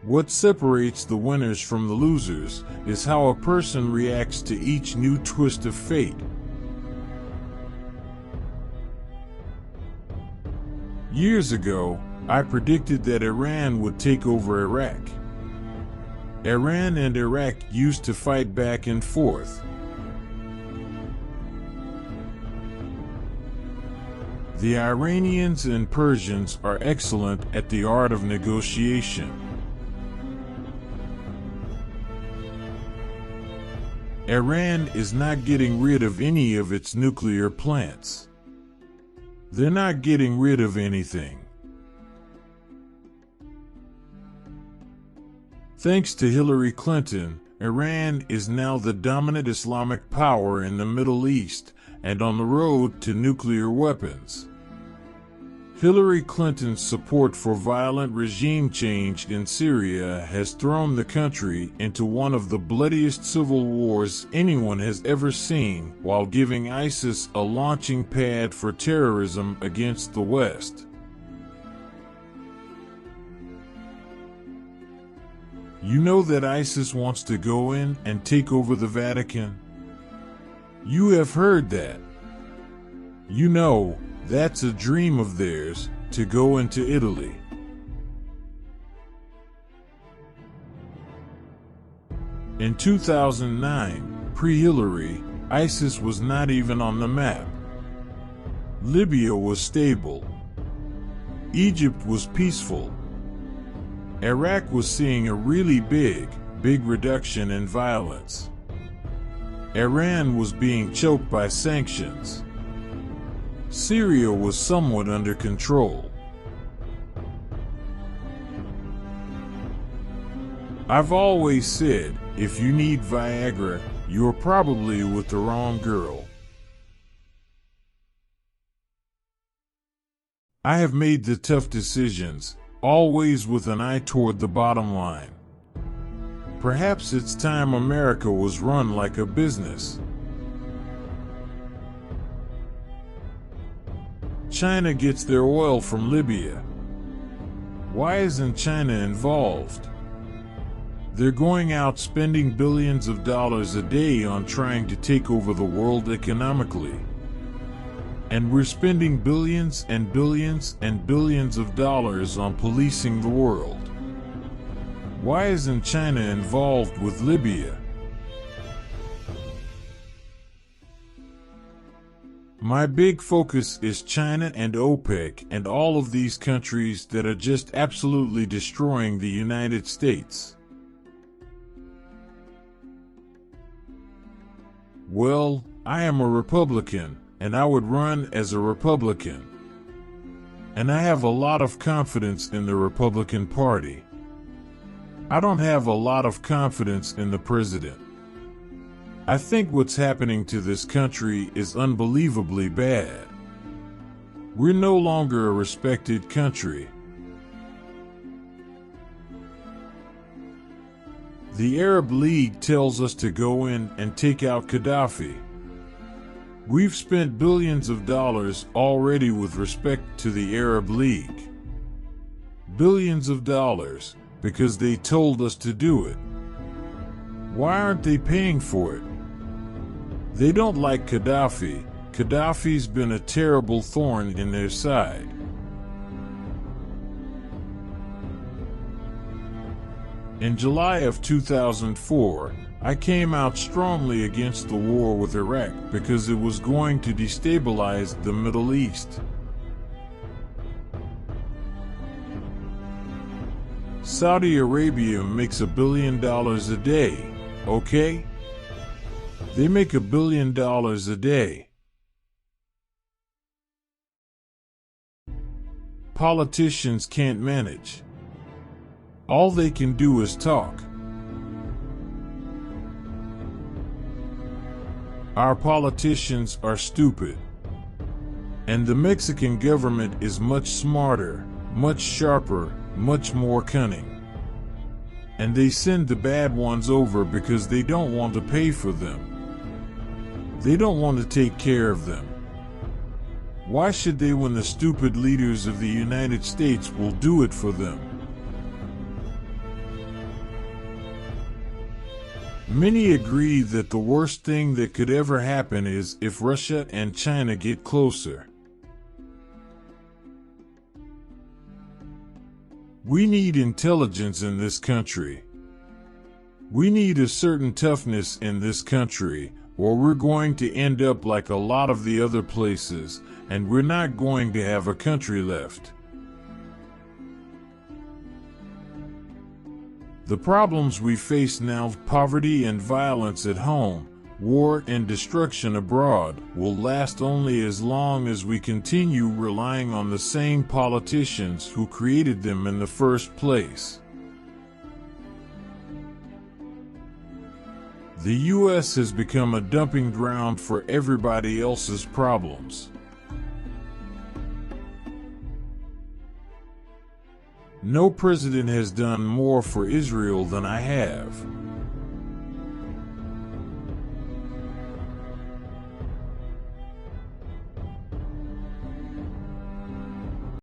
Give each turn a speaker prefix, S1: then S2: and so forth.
S1: What separates the winners from the losers is how a person reacts to each new twist of fate. Years ago, I predicted that Iran would take over Iraq. Iran and Iraq used to fight back and forth. The Iranians and Persians are excellent at the art of negotiation. Iran is not getting rid of any of its nuclear plants. They're not getting rid of anything. Thanks to Hillary Clinton, Iran is now the dominant Islamic power in the Middle East and on the road to nuclear weapons. Hillary Clinton's support for violent regime change in Syria has thrown the country into one of the bloodiest civil wars anyone has ever seen, while giving ISIS a launching pad for terrorism against the West. You know that ISIS wants to go in and take over the Vatican? You have heard that. You know, that's a dream of theirs, to go into Italy. In 2009, pre-Hillary, ISIS was not even on the map. Libya was stable. Egypt was peaceful. Iraq was seeing a really big reduction in violence. Iran was being choked by sanctions. Syria was somewhat under control. I've always said, if you need Viagra, you're probably with the wrong girl. I have made the tough decisions, always with an eye toward the bottom line. Perhaps it's time America was run like a business. China gets their oil from Libya. Why isn't China involved? They're going out spending billions of dollars a day on trying to take over the world economically. And we're spending billions and billions and billions of dollars on policing the world. Why isn't China involved with Libya? My big focus is China and OPEC and all of these countries that are just absolutely destroying the United States. Well, I am a Republican, and I would run as a Republican. And I have a lot of confidence in the Republican Party. I don't have a lot of confidence in the president. I think what's happening to this country is unbelievably bad. We're no longer a respected country. The Arab League tells us to go in and take out Gaddafi. We've spent billions of dollars already with respect to the Arab League. Billions of dollars, because they told us to do it. Why aren't they paying for it? They don't like Gaddafi. Gaddafi's been a terrible thorn in their side. In July of 2004, I came out strongly against the war with Iraq because it was going to destabilize the Middle East. Saudi Arabia makes $1 billion a day, okay? They make $1 billion a day. Politicians can't manage. All they can do is talk. Our politicians are stupid. And the Mexican government is much smarter, much sharper, much more cunning. And they send the bad ones over because they don't want to pay for them. They don't want to take care of them. Why should they when the stupid leaders of the United States will do it for them? Many agree that the worst thing that could ever happen is if Russia and China get closer. We need intelligence in this country. We need a certain toughness in this country, or we're going to end up like a lot of the other places, and we're not going to have a country left. The problems we face now, poverty and violence at home, war and destruction abroad, will last only as long as we continue relying on the same politicians who created them in the first place. The U.S. has become a dumping ground for everybody else's problems. No president has done more for Israel than I have.